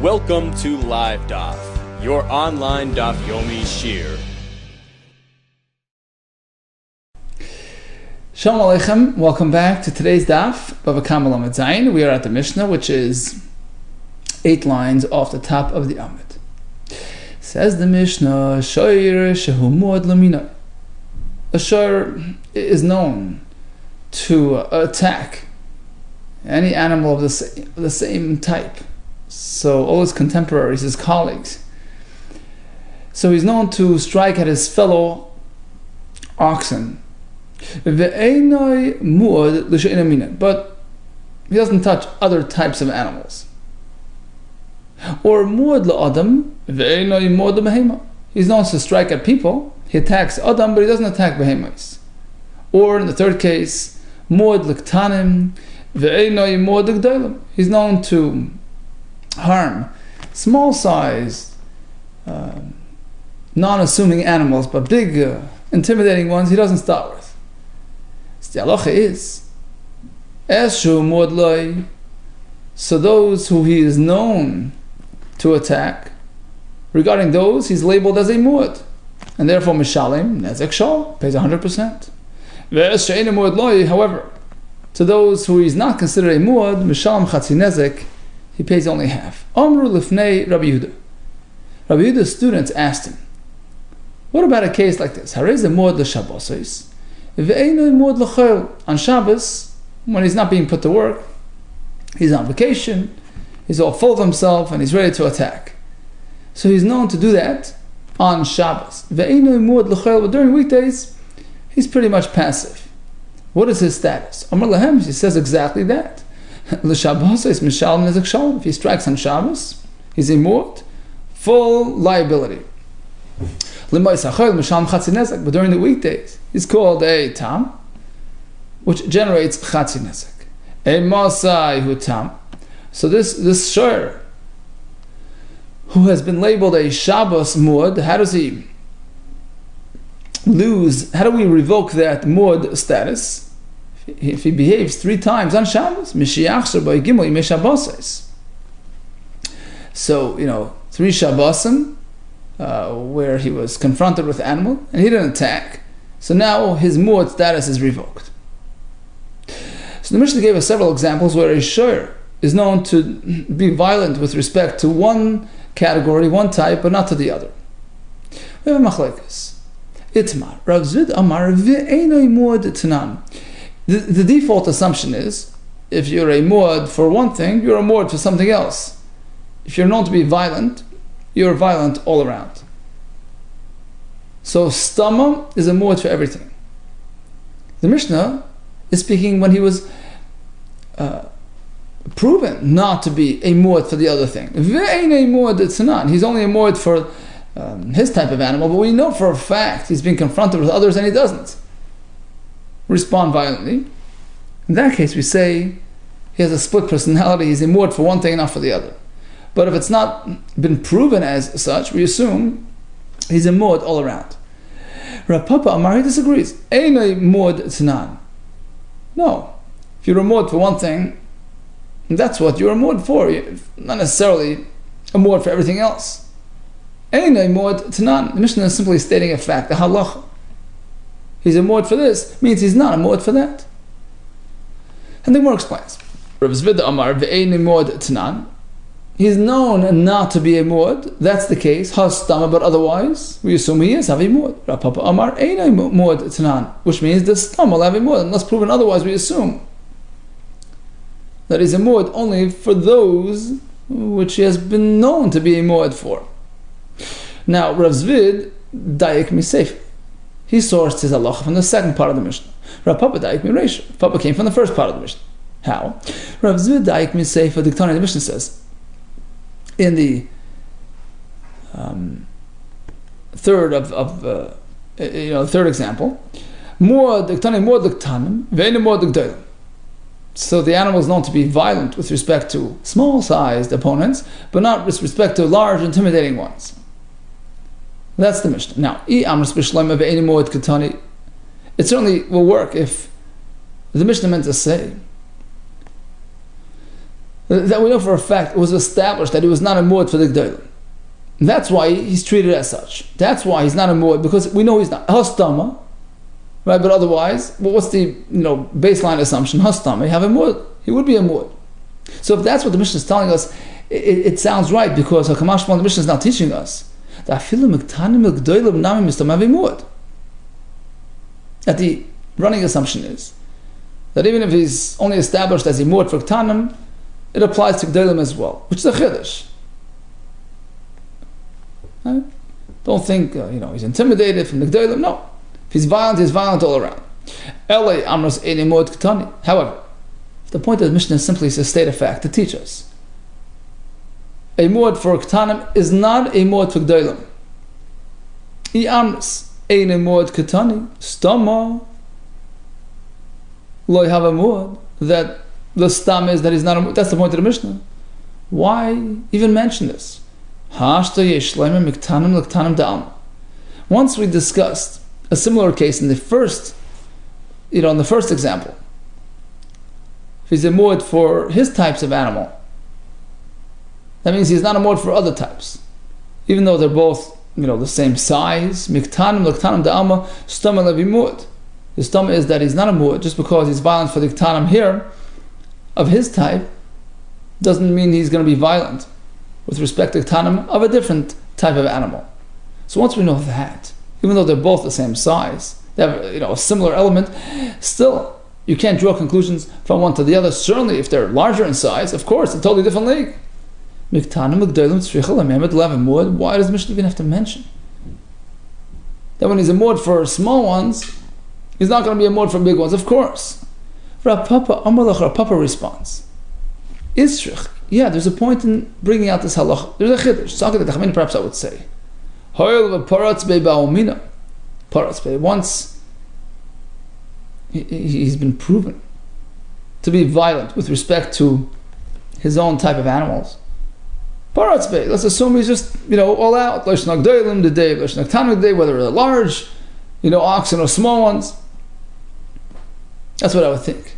Welcome to Live DAF, your online DAF Yomi Shir. Shalom Aleichem, welcome back to today's DAF, Bava Kamma. We are at the Mishnah, which is 8 lines off the top of the Amud. Says the Mishnah, Shoyer shehu muad lamina. A shoyer is known to attack any animal of the same type. So all his contemporaries, his colleagues. So he's known to strike at his fellow oxen. But he doesn't touch other types of animals. Or he's known to strike at people. He attacks Adam, but he doesn't attack behemoths. Or in the third case, he's known to harm small-sized, non-assuming animals, but big, intimidating ones he doesn't start with. So the halacha is, so those who he is known to attack, regarding those he's labeled as a muad, and therefore mishalim nezek shal pays 100%. However, to those who he's not considered a muad, mishalim chatzi nezek, he pays only half. Amru lifnei Rabbi Yehuda. Rabbi Yehuda's students asked him, what about a case like this? Harei ze muad l'shabbosos, ve'eino muad l'chol. On Shabbos, when he's not being put to work, he's on vacation, he's all full of himself, and he's ready to attack. So he's known to do that on Shabbos. Ve'eino muad l'chol, but during weekdays, he's pretty much passive. What is his status? Amar lahem, he says exactly that. If he strikes on Shabbos, he's a muad, full liability. But during the weekdays, he's called a tam, which generates chatzi nezek. A masai hu tam. So this shor, who has been labeled a Shabbos muad, how does he lose? How do we revoke that muad status? If he behaves 3 times on Shabbos, so 3 Shabbosim where he was confronted with animal and he didn't attack, so now his muad status is revoked. So the Mishnah gave us several examples where a shor is known to be violent with respect to one category, one type, but not to the other. We have a machlekes. Itmar Rav Zvid Amar ve'enoi muad tanan. The default assumption is, if you're a muad for one thing, you're a muad for something else. If you're known to be violent, you're violent all around. So stama is a muad for everything. The Mishnah is speaking when he was proven not to be a muad for the other thing. He's only a muad for his type of animal, but we know for a fact he's being confronted with others and he doesn't respond violently. In that case, we say he has a split personality, he's a muad for one thing and not for the other. But if it's not been proven as such, we assume he's a muad all around. Rav Papa Amar, he disagrees. Einay muad tzanan. No. If you're a muad for one thing, that's what you're a muad for. You're not necessarily a muad for everything else. Einay muad tzanan. The Mishnah is simply stating a fact, the halacha. He's a muad for this, means he's not a muad for that. And the Gemara explains. Rav Zvid Amar ve'einay muad tzanan. He's known not to be a muad. That's the case. Hastama, but otherwise, we assume he is have a muad. Rav Papa Amar einay muad tzanan, which means the stama will have a muad. Unless proven otherwise, we assume that he's a muad only for those which he has been known to be a muad for. Now, Rav Zvid daik misef. He sourced his halacha from the second part of the Mishnah. Rav Papa daik mireisha. Papa came from the first part of the Mishnah. How? Rav Zvid daik misef. The Diktani, the Mishnah says, in the third third example, so the animal is known to be violent with respect to small-sized opponents, but not with respect to large, intimidating ones. That's the Mishnah. Now, it certainly will work if the Mishnah meant to say that we know for a fact it was established that he was not a mu'ad for the G'daylim. That's why he's treated as such. That's why he's not a mu'ad, because we know he's not. Hastama, right? But otherwise, what's the baseline assumption? Hastama, you have a mu'ad. He would be a mu'ad. So if that's what the Mishnah is telling us, it sounds right, because Hakamashma, the Mishnah is now teaching us that the running assumption is that even if he's only established as a mu'ad for Ktanim, it applies to G'daylim as well, which is a chiddush. Right? Don't think he's intimidated from the G'daylim. No, if he's violent all around. However, the point of the Mishnah is simply to state a fact, to teach us. A mu'ad for Ktanim is not a mu'ad for G'daylim. Amris ein a mu'ad Ktani stama lo have a mu'ad, that the stam is that he's not a mu'ad. That's the point of the Mishnah. Why even mention this? Once we discussed a similar case in the first example, if he's a mu'ad for his types of animal, that means he's not a mu'ad for other types, even though they're both the same size. Miktanim l'ktanim da'alma stama levi mu'ad. The stama is that he's not a mu'ad just because he's violent for the ktanim here of his type doesn't mean he's going to be violent with respect to ktanim of a different type of animal. So once we know that, even though they're both the same size, they have a similar element, still you can't draw conclusions from one to the other. Certainly if they're larger in size, of course, it's a totally different league. Why does the Mishnah even have to mention that when he's a mu'ad for small ones, he's not going to be a mu'ad for big ones? Of course. Rav Papa responds, Isrich, yeah, there's a point in bringing out this halacha. There's a chiddush. Perhaps I would say, once he's been proven to be violent with respect to his own type of animals. Let's assume he's just all out. Whether they're large, oxen or small ones. That's what I would think.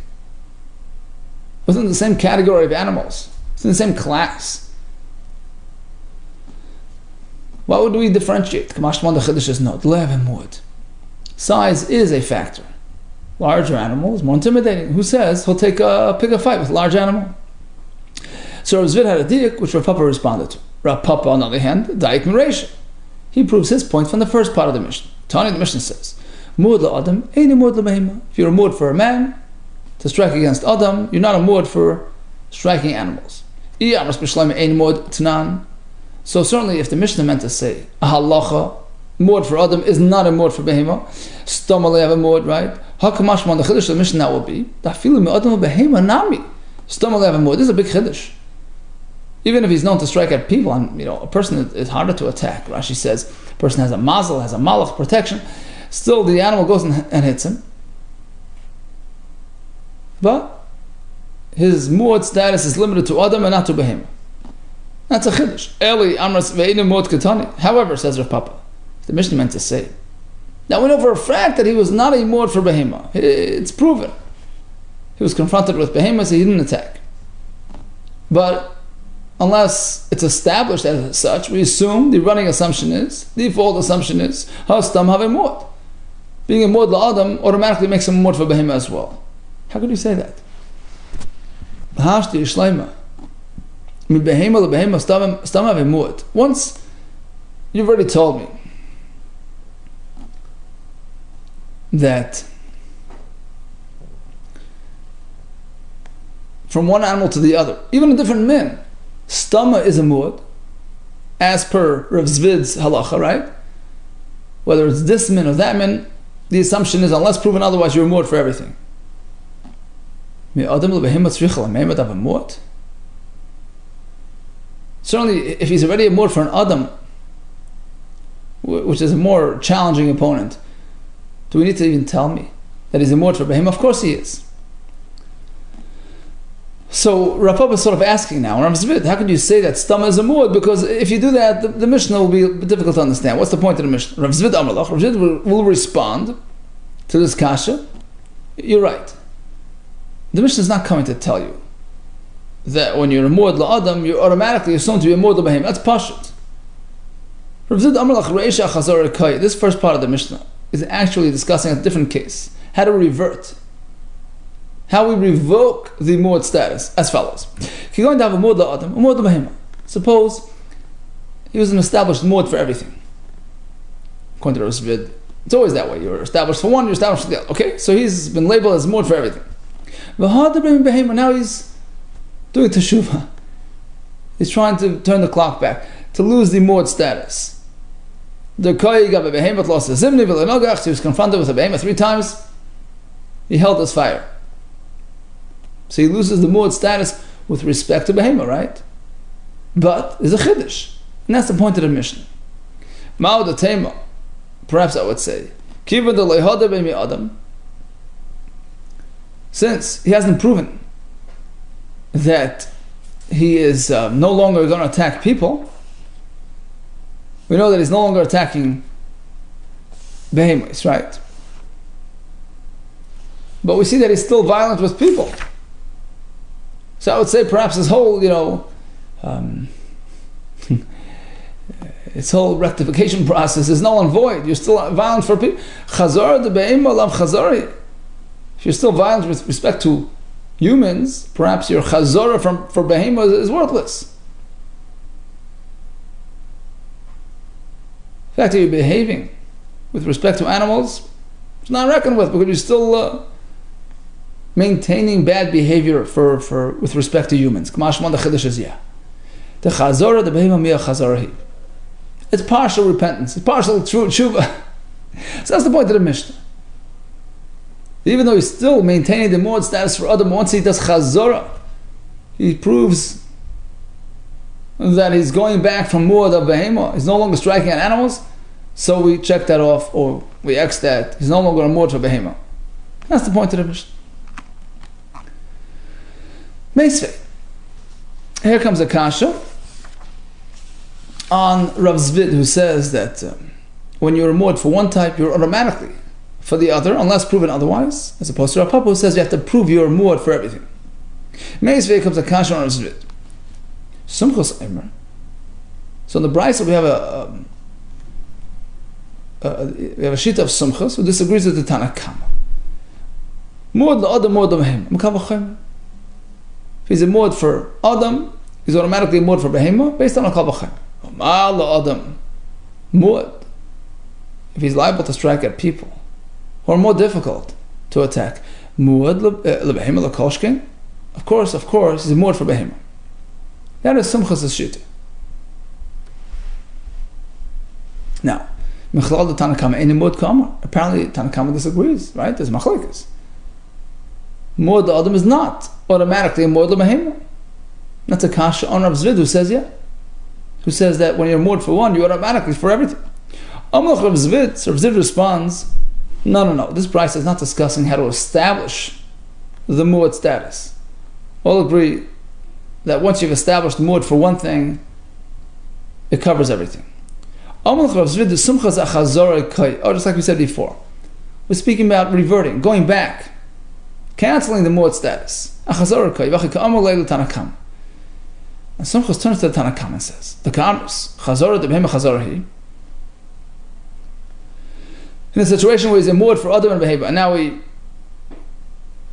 Within the same category of animals, it's in the same class. Why would we differentiate? Kamashman the chiddush is not. Size is a factor. Larger animal is more intimidating. Who says he'll pick a fight with a large animal? So Rav Zvid had a diuk which Rav Papa responded to. Rav Papa, on the other hand, daik mireisha. He proves his point from the first part of the Mishnah. Tani, the Mishnah says, mu'ad la'adam, ain't a mu'ad la'behema. If you're a mu'ad for a man to strike against Adam, you're not a mu'ad for striking animals. So certainly if the Mishnah meant to say a halacha, mu'ad for Adam is not a mu'ad for behema, stomach have a mu'ad, right? Hakamashman, the chiddush of the Mishnah that will be dafilu me'adam behema nami. Stomach have a mu'ad. This is a big chiddush. Even if he's known to strike at people, and a person is harder to attack. Rashi says a person has a mazel, has a malach protection. Still, the animal goes and hits him. But his mu'ad status is limited to Adam and not to Behemah. That's a chiddush. Eli amras ve'inu mu'ad katani. However, says Rav Papa, the Mishnah meant to say, now we know for a fact that he was not a mu'ad for Behemah. It's proven. He was confronted with Behemah, so he didn't attack. But unless it's established as such, we assume the running assumption is, the default assumption is, hastam have a mu'ad. Being a mu'ad la'adam automatically makes him a mu'ad for Behemah as well. How could you say that? Once you've already told me that from one animal to the other, even a different min, stama is a mu'ad, as per Rav Zvid's halacha, right? Whether it's this min or that min, the assumption is unless proven otherwise, you're a mu'ad for everything. Certainly, if he's already a mu'ad for an Adam, which is a more challenging opponent, do we need to even tell me that he's a mu'ad for Behemah? Of course he is. So Rav Papa is sort of asking now, Rav Zvid, how can you say that Stama is a mu'ad? Because if you do that, the Mishnah will be difficult to understand. What's the point of the Mishnah? Rav Zvid Amalach, Rav Zvid will respond to this kasha. You're right. The Mishnah is not coming to tell you that when you're a muad la'adam, you're automatically assumed to be a muad l'behema. That's pashut. This first part of the Mishnah is actually discussing a different case. How to revert. How we revoke the muad status as follows. If you're going to have a muad la'adam, a muad l'behema. Suppose he was an established muad for everything. According to the Rasvid, it's always that way. You're established for one, you're established for the other. Okay? So he's been labeled as muad for everything. Now he's doing teshuvah. He's trying to turn the clock back, to lose the muad status. The koyig of a behemoth lost his zimni, he was confronted with a behemoth 3 times. He held his fire. So he loses the muad status with respect to behemoth, right? But there's a chiddush, and that's the point of the Mishnah. Ma'od atema, perhaps I would say, kiva de leihada be'mi adam, since he hasn't proven that he is no longer going to attack people, we know that he's no longer attacking behemoths, right? But we see that he's still violent with people. So I would say perhaps his whole, its whole rectification process is null and void. You're still violent for people. Chazar de be'ema lam chazari. If you're still violent with respect to humans, perhaps your chazara for behemoth is worthless. The fact that you're behaving with respect to animals, it's not reckoned with, because you're still maintaining bad behavior with respect to humans. The chazara, the behemoth miyah chazarahi. It's partial repentance. It's partial tshuva. So that's the point of the Mishnah. Even though he's still maintaining the muad status for Adam, once he does chazara, he proves that he's going back from muad of behemoth. He's no longer striking at animals, so we check that off, or we X that. He's no longer a muad for behemoth. That's the point of the Mishnah. Meisvei. Here comes a kasha on Rav Zvid, who says that when you're a muad for one type, you're automatically for the other, unless proven otherwise, as opposed to Rav Papa, who says you have to prove you're a muad for everything. Meisvei comes a kasha on Rav Zvid. Sumchos Eimer. So in the Brisa we have a sheet of Sumchos who disagrees with the Tanna Kamma. Muad la'adam, muad l'behemoth. If he's a muad for Adam, he's automatically a muad for behemoth based on a kal v'chaim. Ma'al la'adam, muad. If he's liable to strike at people who are more difficult to attack, muad l'behemoth l'kolshkin. Of course, he's a muad for behemoth. That is Sumchas Shita. Now, Mechlal the Tanna Kamma ain't a muad kamma. Apparently, Tanna Kamma disagrees, right? There's machlekes. Muad Adam is not automatically a muad l'behemoth. That's a kasha on Rav Zvid, who says who says that when you're muad for one, you're automatically for everything. Amalach Rav Zvid, so Rav Zvid responds, no. This price is not discussing how to establish the muad status. All agree that once you've established muad for one thing, it covers everything. Just like we said before, we're speaking about reverting, going back, cancelling the muad status. And Sumchos turns to the Tanna Kamma and says, the Kammas, Chazara de Behemoth Chazarahi, in a situation where he's a muad for Adam and behavior, and now he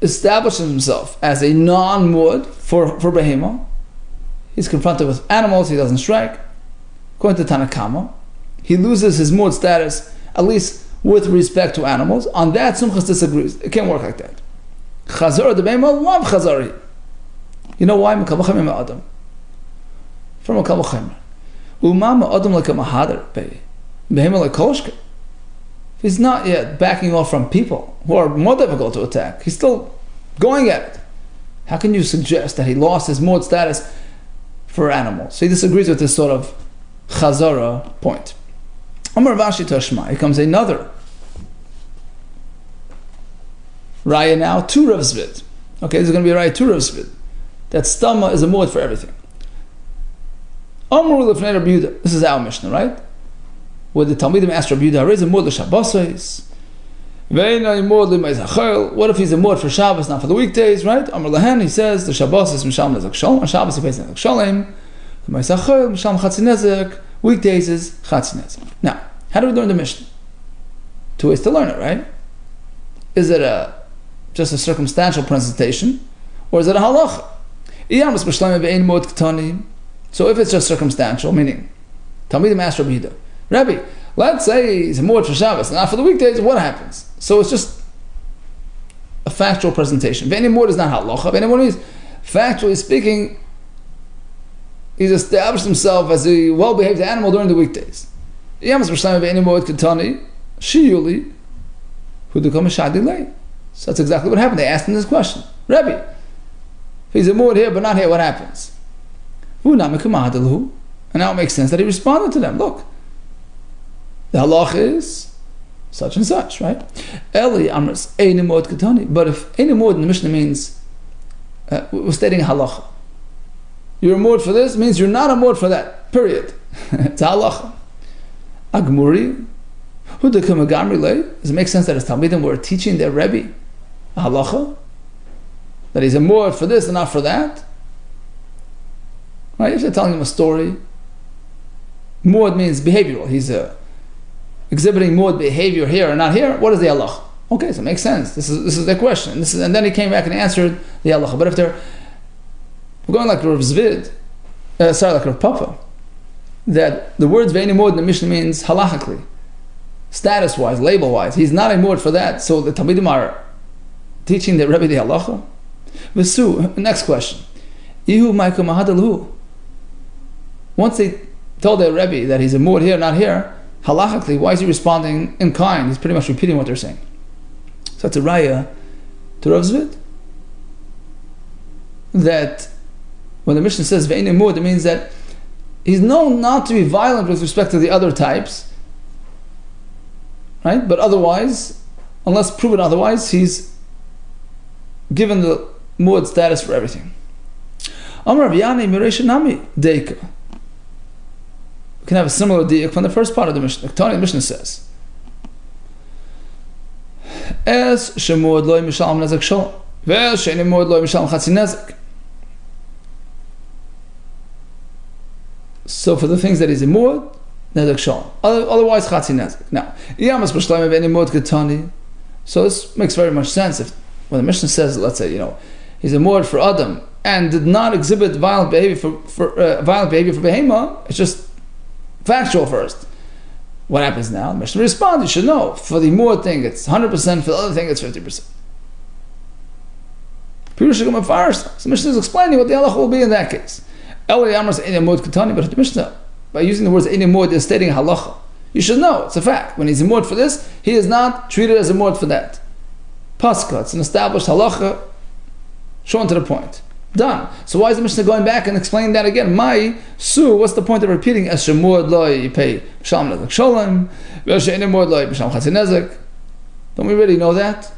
establishes himself as a non-muad for behemoth, he's confronted with animals, he doesn't strike. According to Tanna Kamma, he loses his muad status, at least with respect to animals. On that, Sumchos disagrees. It can't work like that. Chazara de behemoth, lav chazari. You know why? Adam. From a kal v'chomer. Umama adam like a mahader behemoth like kolshka. He's not yet backing off from people who are more difficult to attack. He's still going at it. How can you suggest that he lost his muad status for animals? So he disagrees with this sort of chazara point. Amar Vashi Tashma. Here comes another raya now to Rav Zvid. Okay, this is going to be a raya to Rav Zvid. That stama is a muad for everything. Amar Lefnei Rabbi Yehuda. This is our Mishnah, right? Where the Talmidim asked Rabbi Yehuda, "Is a muad l'shabbosos?" What if he's a mod for Shabbos, not for the weekdays, right? Amar Lahan, he says, the Shabbos is Misham Nezek Shalom, on Shabbos he pays Nezek Shalom, Misham Chatzi Nezek, weekdays is Chatzi Nezek. Now, how do we learn the Mishnah? Two ways to learn it, right? Is it just a circumstantial presentation, or is it a halacha? So if it's just circumstantial, meaning, Talmidim asked Rabbi Yehuda, Rabbi, let's say he's a mod for Shabbos, not for the weekdays, what happens? So it's just a factual presentation. Ve'eni mod is not halacha. Ve'eni mod means, factually speaking, he's established himself as a well-behaved animal during the weekdays. So that's exactly what happened. They asked him this question. Rabbi, if he's a mod here but not here, what happens? And now it makes sense that he responded to them. Look, the halach is such and such, right? Eli amras ein mod katani. But if ein mod in the Mishnah means we're stating halacha. You're a mod for this means you're not a mod for that. Period. It's halacha. Agmuri, who the kumagamri lay? Does it make sense that his talmidim were teaching their rebbe a halacha that he's a mod for this and not for that? Right? If they're telling him a story, mod means behavioral. He's exhibiting mod behavior here and not here. What is the halacha? Okay, so it makes sense. This is their question. And then he came back and answered the halacha. But if we're going like Rav Zvid, like Rav Papa, that the words ve'eni mod in the Mishnah means halachically, status-wise, label-wise. He's not a mod for that. So the Talmidim are teaching the Rebbe the halacha. V'su, next question. Ihu ma'ika mahadalu. Once they told their Rebbe that he's a mod here, not here, halachically, why is he responding in kind? He's pretty much repeating what they're saying. So that's a raya to Rav Zvid. That when the Mishnah says ve'eni mod, it means that he's known not to be violent with respect to the other types, right? But otherwise, unless proven otherwise, he's given the mod status for everything. Amar Rav Yanai Mireisha Nami Deika. We can have a similar diak from the first part of the Mishnah. The Mishnah says, Es shemod loy mishalom nezek shalom, ve'es she'eni mod loy mishalom chatzi nezek. So for the things that is in mod, nezek shalom. Otherwise, chatzi nezek. Now, yamas b'shleim ve'eni mod ketani. So this makes very much sense. If when the Mishnah says, let's say, he's a mod for Adam and did not exhibit violent behavior for behema, it's just factual first. What happens now? The Mishnah responds, you should know. For the mod thing, it's 100%. For the other thing, it's 50%. So the Mishnah is explaining what the halacha will be in that case. But the Mishnah, by using the words ein mod, is stating halacha. You should know, it's a fact. When he's a mod for this, he is not treated as a mod for that. Paska, it's an established halacha, shown to the point. Done. So why is the Mishnah going back and explaining that again? Mai, su, what's the point of repeating as shemod loy, you pay sham nezek shalom, ve'she'enim mod loy, b'sham chatzi nezek? Don't we already know that?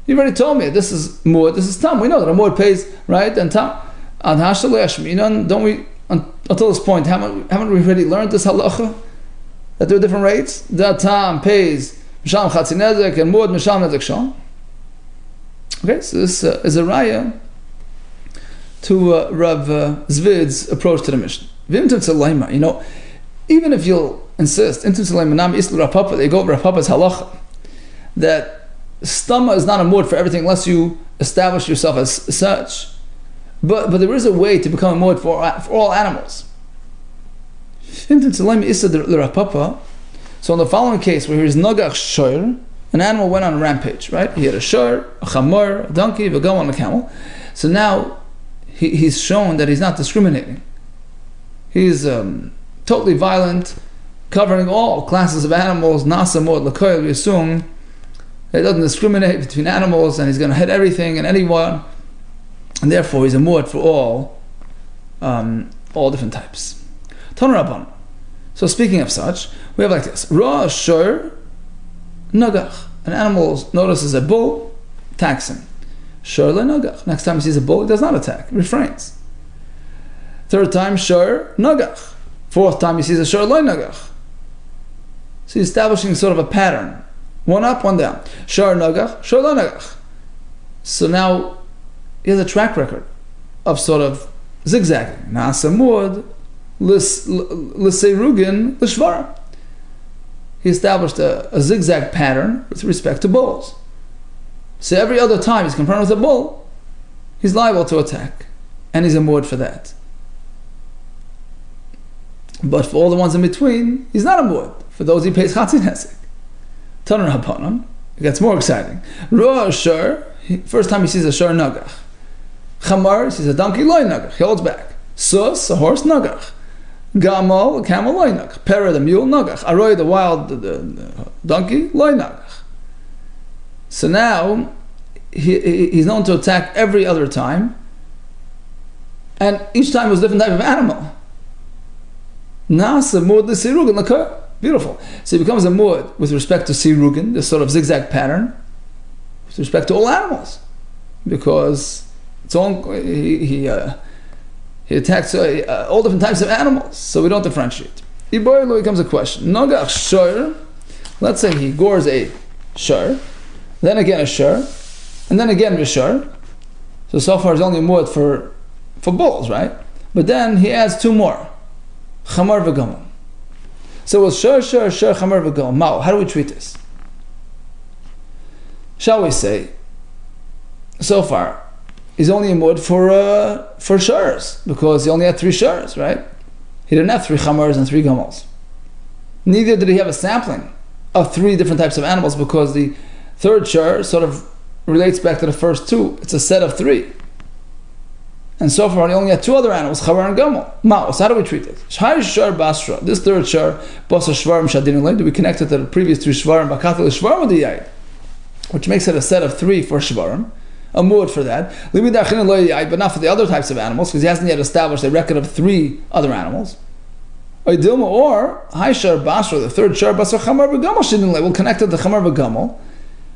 You already told me, this is mod, this is tam. We know that a mod pays, right, and tam. Don't we, until this point, haven't we already learned this halacha? That there are different rates? That tam pays b'sham chatzi nezek and mod b'sham nezek shalom. Okay, so this is a raya to Rav Zvid's approach to the Mishnah. Even if you'll insist, they go over Rav Papa's halacha, that stama is not a mod for everything unless you establish yourself as such. But there is a way to become a mod for all animals. So in the following case, where he's nagach shoyer, an animal went on a rampage, right? He had a shor, a chamor, a donkey, a goat, and a camel. So now he's shown that he's not discriminating. He's totally violent, covering all classes of animals. Nasa mod l'koil, we assume that he doesn't discriminate between animals, and he's going to hit everything and anyone, and therefore he's a mod for all different types. Ton Rabban. So speaking of such, we have like this: Ra shor nagach. An animal notices a bull, attacks him. Shor le nagach. Next time he sees a bull, he does not attack, refrains. Third time, shor nagach. Fourth time he sees a shor le nagach. So he's establishing sort of a pattern One up, one down. Shar nagach, shar lo nagach. So now he has a track record of sort of zigzagging. Na'asamud l'seirugin l'shvarim. He established a zigzag pattern with respect to bulls. So every other time he's confronted with a bull, he's liable to attack, and he's amud for that. But for all the ones in between, he's not amud. For those he pays chatzin hesek. Taner hapanon, it gets more exciting. Ruah shur, first time he sees a shur nagach. Chamar, he sees a donkey loy nagach, he holds back. Sus, a horse nagach. Gamal, a camel loy nagach. Pera, the mule nagach. Aroy, the wild the donkey loy nagach. So now he's known to attack every other time, and each time was a different type of animal. Nasa mud the sirugin l'kar. Beautiful. So he becomes a mud with respect to sirugin, this sort of zigzag pattern, with respect to all animals, because it's all he attacks all different types of animals. So we don't differentiate. Iboylo becomes a question. Nogach shor. Let's say he gores a shor, then again a shor, and then again a shor. So far he's only a mud for bulls, right? But then he adds two more. Chamar v'gamel. So it was shur, chamar v'gamel. Mao, how do we treat this? Shall we say, so far, he's only a mud for shurs, because he only had 3 shurs, right? He didn't have 3 chamars and 3 gamels. Neither did he have a sampling of 3 different types of animals, because the third shur sort of relates back to the first 2. It's a set of 3. And so far, he only had 2 other animals, Chavar and Gamel. Maos, how do we treat it? Shai Shar Basra. This third Shar, Basa Shvarim Shadin Lay, do we connect it to the previous 2 Shvarim, Bakatil Shvarim with the Yai, which makes it a set of 3 for Shvarim, a mud for that. Limidachin Lay Yai, but not for the other types of animals, because he hasn't yet established a record of 3 other animals. Or Hai Shar Basra, the third Shar, Basa Chamar V'Gamel Shadin Lay, we'll connect it to Chamar V'Gamel,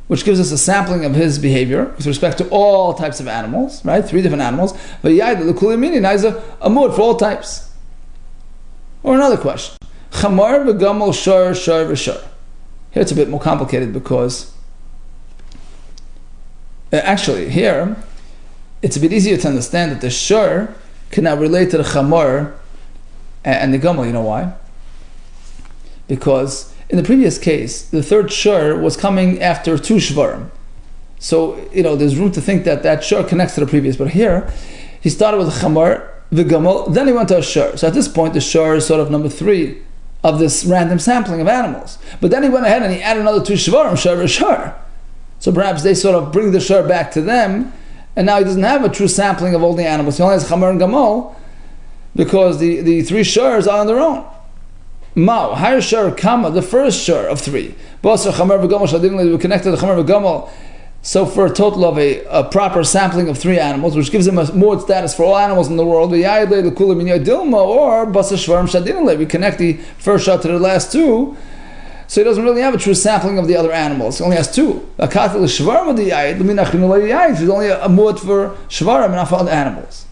which gives us a sampling of his behavior with respect to all types of animals, right? 3 different animals. But Yaida, the Kulimini, now is a mud for all types. Or another question. Chamar v'gamel shar v'shar. Here it's a bit more complicated, because actually here it's a bit easier to understand that the shar can now relate to the chamar and the gamel. You know why? Because in the previous case, the third shur was coming after 2 shvarim. So, there's room to think that shur connects to the previous. But here, he started with a chamar, the gamel, then he went to a shur. So at this point, the shur is sort of number 3 of this random sampling of animals. But then he went ahead and he added another 2 shvarim, shur v'shar. So perhaps they sort of bring the shur back to them, and now he doesn't have a true sampling of all the animals. He only has chamar and gamel, because the 3 shurs are on their own. Mao, higher shur Kamma, the first shur of 3. Basar chamar v'gamel shadin, we connected the chamar v'gamel. So for a total of a proper sampling of 3 animals, which gives him a mud status for all animals in the world. Or basar shvarim shadin, we connect the first shur to the last 2. So he doesn't really have a true sampling of the other animals. He only has 2. He's only a mud for shvarim and not for other animals.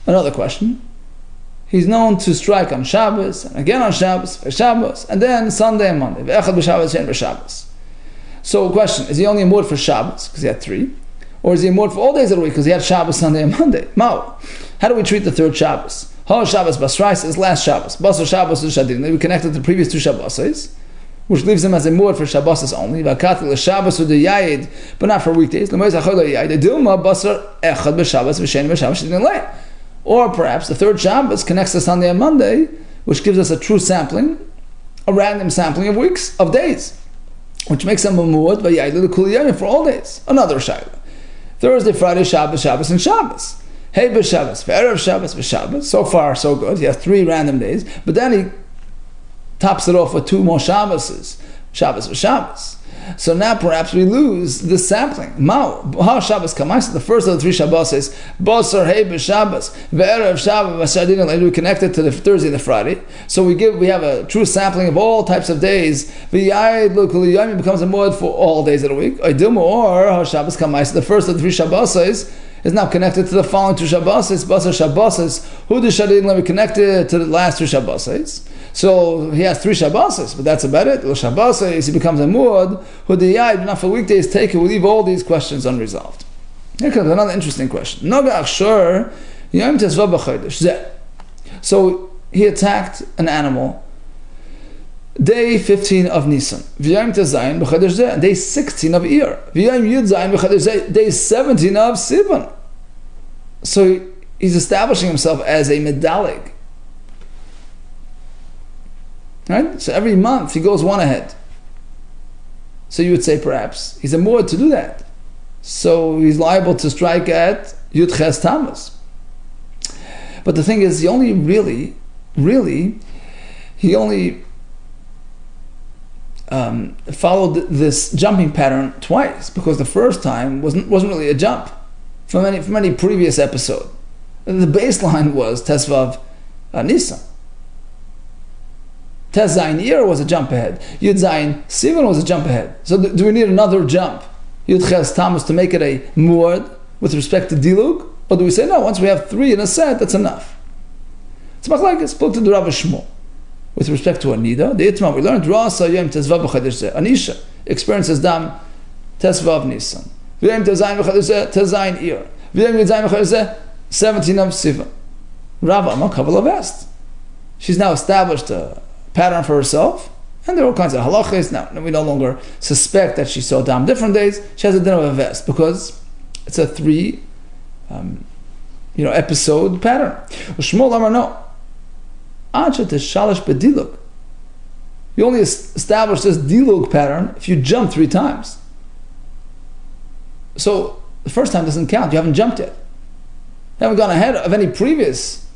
Another question. He's known to strike on Shabbos, and again on Shabbos, and then Sunday and Monday. So question, is he only a mud for Shabbos, because he had 3? Or is he a mud for all days of the week, because he had Shabbos, Sunday and Monday? Mao, how do we treat the third Shabbos? Ha Shabbos Basrais is last Shabbos. Basar Shabbos is Shadin. We connected to the previous 2 Shabbos, which leaves him as a mud for Shabbos only. Vakatil Shabbos with the Yayid, but not for weekdays. Or perhaps the third Shabbos connects to Sunday and Monday, which gives us a true sampling, a random sampling of weeks, of days, which makes him a muad for all days. Another Shabbos. Thursday, Friday, Shabbos, and Shabbos. Hey b'Shabbos, Erev Shabbos, b'Shabbos. So far, so good. He has 3 random days, but then he tops it off with 2 more Shabbos. Shabbos. So now perhaps we lose the sampling. Mao, ha Shabbos Kamma, the first of the 3 Shabbos is Basar Hey b'Shabbos, Ve'erev Shabbos, and we connect it to the Thursday and the Friday. So we have a true sampling of all types of days. V'yayid l'kuliyayim becomes a mud for all days of the week. Or ha Shabbos Kamma, the first of the 3 Shabbos is now connected to the following two Shabbosis, Basar Shabbosis, Hu D'Shadin Levi connected to the last two Shabbosis. So he has 3 Shabbosis, but that's about it. Shabbosis, he becomes a Muad, Hu D'Yai, not for weekdays, take it, we leave all these questions unresolved. Here comes another interesting question. Noga Achshur, Yom Tezva B'Chodesh Zeh. So he attacked an animal day 15 of Nisan. V'yom Tezayin B'Chodesh Zeh. Day 16 of Iyar. V'yom Yud Zayin B'Chodesh Zeh. Day 17 of Sivan. So he's establishing himself as a medalig. Right? So every month he goes one ahead. So you would say perhaps he's a muad to do that. So he's liable to strike at Yud Ches Tammuz. But the thing is, he only followed this jumping pattern twice, because the first time wasn't really a jump from any previous episode. The baseline was Tesvav Nisan. Tes Zayin Iyar was a jump ahead. Yud Zayin Sivan was a jump ahead. So do we need another jump, Yud Ches Tammuz, to make it a muad with respect to Dilug? Or do we say, no, once we have 3 in a set, that's enough? It's machlokes, spoke to the Rav Shmuel. With respect to Anida, the Itma, we learned, Ra'asa Yom Tezvav B'Chodesh Zeh. Anisha experiences Dam Tezvav Nisan. V'yom Tezayin B'Chodesh Zeh, Tezayin Iyar. V'yom Yud Zayin B'Chodesh Zeh, 17 of Sivan. Rav Amma Kabbalah vest. She's now established a pattern for herself, and there are all kinds of halachas. Now we no longer suspect that she saw Dam different days. She has a din of a vest, because it's a 3 episode pattern. Shmuel Amar no. You only establish this dilug pattern if you jump 3 times. So the first time doesn't count. You haven't jumped yet. You haven't gone ahead of any previous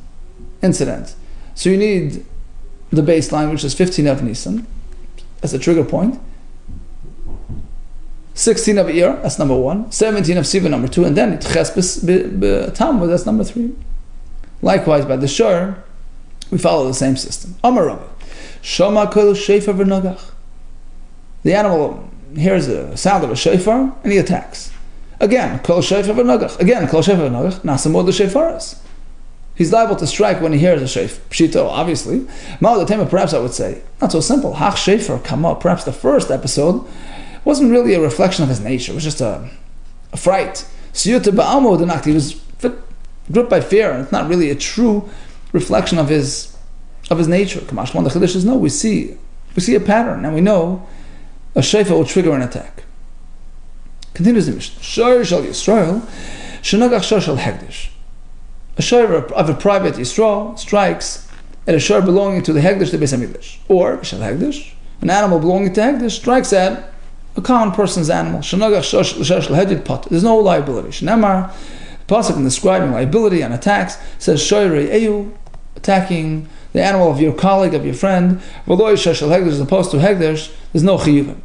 incident. So you need the baseline, which is 15 of Nisan, as a trigger point. 16 of Iyar, that's number 1. 17 of Sivan, number 2. And then Ches B'Tammuz, that's number 3. Likewise, by the Shor, we follow the same system. Amar Rabbi, Shoma Kol Shofar V'Nogach. The animal hears the sound of a shofar and he attacks. Again, Kol Shofar V'Nogach. Again, Kol Shofar V'Nogach. Nasamod the Shofaras. He's liable to strike when he hears a shofar. Pshito, obviously. Ma'od the Tema, perhaps I would say, not so simple. Hach Shofar Kamma. Perhaps the first episode wasn't really a reflection of his nature. It was just a fright. Siyuta Ba'amo Danakti. He was gripped by fear, and it's not really a true reflection of his nature. Kamash one the Chiddush is no. We see a pattern, and we know a shofar will trigger an attack. Continues the Mishnah. Shor shel Yisrael, shenagach shor shel hekdesh. A shor of a private Yisrael strikes at a shor belonging to the hekdesh, the Beis Hamikdash, or shel hekdesh, an animal belonging to hekdesh strikes at a common person's animal. Shenagach shor shel hedid pot. There's no liability. Shnamar, the pasuk in describing liability and attacks says shoyrei eyu, attacking the animal of your colleague, of your friend. V'lo shor shel hekdesh, as opposed to hekdesh, there's no chiyuvim.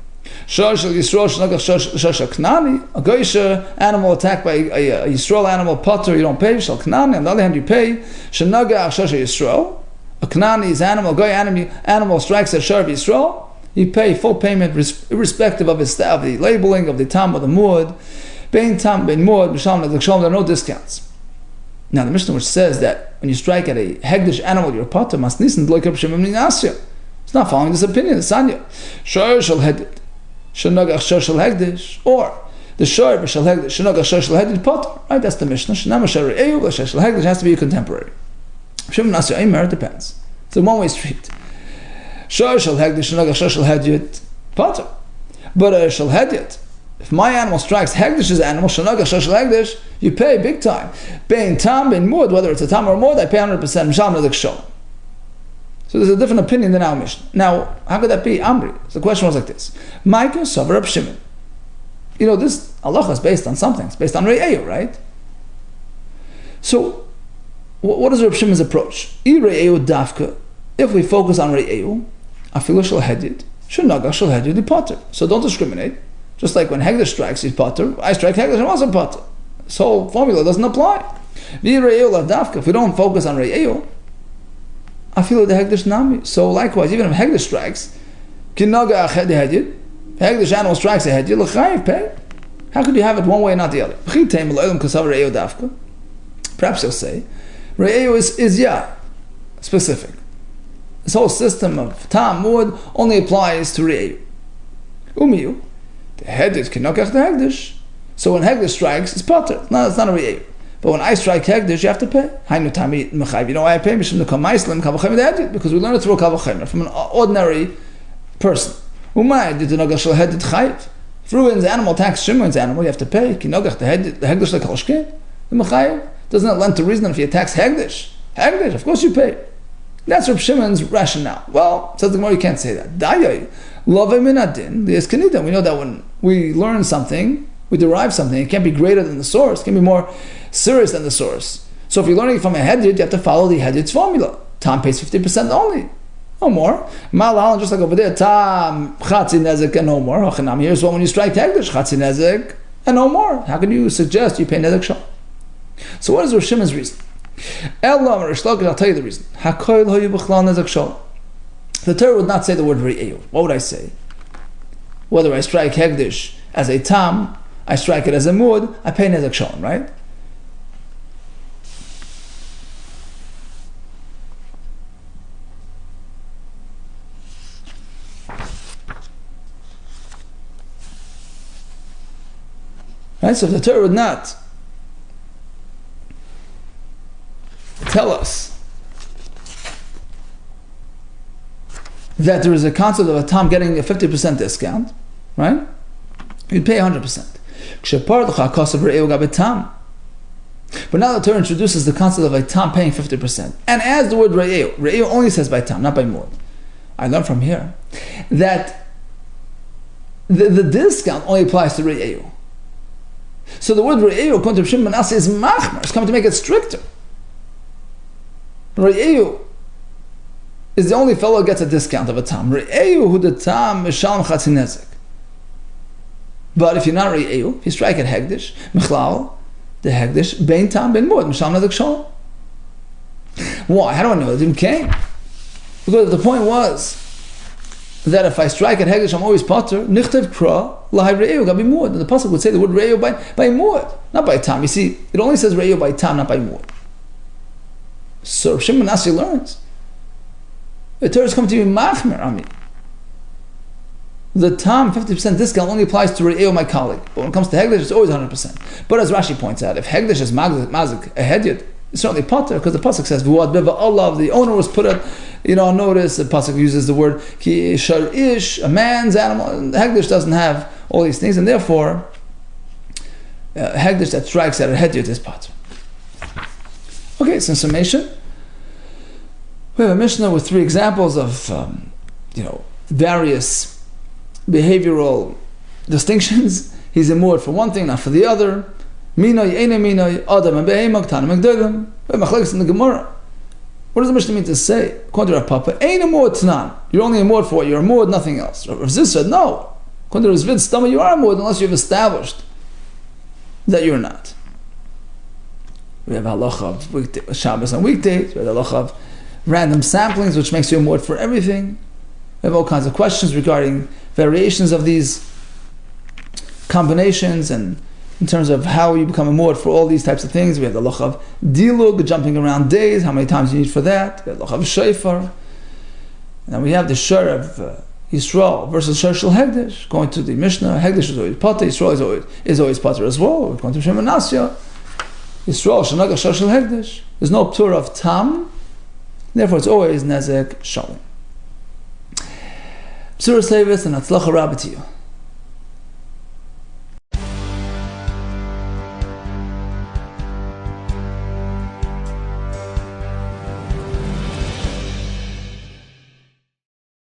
Shor shel Yisrael shenagach shor shel knani, a goyisha animal attacked by a Yisrael animal, potter, you don't pay. Shel knani, on the other hand, you pay. Shenagach shor shel Yisrael, a knani's animal, goy animal strikes at shor of Yisrael, you pay full payment irrespective of the labeling, of the tam, of the muad. Bein tam, bein muad, b'shalom, there are no discounts. Now the Mishnah which says that when you strike at a hegdish animal, you're potter, mas nisan d'loikab shemim ninasya. It's not following this opinion, it's Sanya. Shor shel hedid, shenagach shor shel hegdish, or the shor shel hegdish, shenagach shor shel hedid potter. Right, that's the Mishnah. Shenama shor eyu, shor shel hegdish has to be a contemporary. Shemim ninasya, aimer, it depends. It's a one-way street. Shor shel hegdish, shenagach shor shel hedid potter. But shel hedid, if my animal strikes hegdish's animal, shenagach shor shel hegdish, you pay big time. Bein tam, bein muad, whether it's a tam or a muad, I pay 100%. Mishalom ledek shol. So there's a different opinion than our Mishnah. Now, how could that be? Amri. So the question was like this. Micah Sover Reb Shimon. This halacha is based on something. It's based on Re'eyu, right? So, what is Reb Shimon's approach? Re'eyu dafka. If we focus on Re'eyu, afilu shel hedid, shenagach shel hedid di potter. So don't discriminate. Just like when hegdish strikes, he's potter. I strike hegdish, I'm also potter. This whole formula doesn't apply. Re'eyu la dafka. If we don't focus on Re'eyu, I feel the hegdish nami. So likewise, even if hegdish strikes, kinagach hedid, hegdish animal strikes a hedid, l'chayiv pay. How could you have it one way and not the other? Perhaps you'll say, Re'eu is specific. This whole system of tam, mud, only applies to Re'eu. Umiyu, the hegdish kinokach the hegdish. So when hegdish strikes, it's potter. No, it's not a Re'eu. But when I strike hegdish, you have to pay. You know why I pay? Because we learn it through a kavachemer, from an ordinary person. If ruins animal tax, Shimon's animal, you have to pay. The hegdish like halshkin, the mechayev. Doesn't it lend to reason if you tax hegdish? Hegdish, of course you pay. That's Reb Shimon's rationale. Well, says the Gemara, you can't say that. Dayai, love minadin, the eskanida. We know that when we learn something, we derive something, it can't be greater than the source, it can be more serious than the source. So if you're learning from a hedjid, you have to follow the hedjid's formula. Tam pays 50% only. No more. Malal, just like over there, tam chatzi nezek and no more. Here's what when you strike hegdish, chatzi nezek and no more. How can you suggest you pay nezek shal? So what is Rosh Shimon's reason? I'll tell you the reason. The Torah would not say the word re'eu. What would I say? Whether I strike hegdish as a tam, I strike it as a mud, I pay nezek shalom, right? Right? So if the Torah would not tell us that there is a concept of a tam getting a 50% discount, right? You'd pay 100%. But now the Torah introduces the concept of a tam paying 50%. And as the word re'eu only says by tam, not by mud. I learned from here that the discount only applies to re'eu. So the word re'eu, according to Shimon Manasseh, is machmer. It's coming to make it stricter. Re'eu is the only fellow who gets a discount of a tam. Re'eu hu the tam mishalem chatzi nezek. But if you're not re'eu, if you strike at hegdish, michlal, the hegdish, bein tam, bein mud, mishalem nezek shalom. Why? How do I know it didn't came? Because the point was that if I strike at hegdish, I'm always potter. Nichtev kra lahai re'eu gabi mud. And the pasuk would say the word re'eu by mud, not by tam. You see, it only says re'eu by tam, not by mud. So Shimon Manasseh learns the Torah is coming to be machmer on me. The tam 50% discount only applies to re'eu, my colleague. But when it comes to hegdish, it's always 100%. But as Rashi points out, if hegdish is mazik a hedyot, it's certainly potter because the pasuk says v'uad beva Allah. The owner was put at on notice. The pasuk uses the word ki shar ish, a man's animal. And hegdish doesn't have all these things, and therefore hegdish that strikes at a hedyot is potter. Okay, so in summation, we have a Mishnah with 3 examples of various behavioral distinctions. He's immured for one thing, not for the other. Minoi, ene minoi, adam and behemah, tanim and gdolim. We have machlokes in the Gemara. What does the Mishnah mean to say? According to Rav Papa, ene immured tanan. You're only immured for what you're immured, nothing else. Rav Ziz said, no. According to Rav Zvid, Stama, you are immured unless you've established that you're not. We have halacha of Shabbos on weekdays. We have halacha of random samplings, which makes you immured for everything. We have all kinds of questions regarding variations of these combinations, and in terms of how you become immured for all these types of things. We have the halacha of dilug, jumping around days, how many times you need for that. We have the halacha of shofar. And then we have the shur of Yisrael versus shur shel hegdish. Going to the Mishnah, hegdish is always potter, Yisrael is always potter as well. Going to Shimon Manasseh, Yisrael shanaga shur shel hegdish. There's no ptur of tam, therefore it's always nezek shalom. Psura Sevis and Atzlacha Rabbi to you.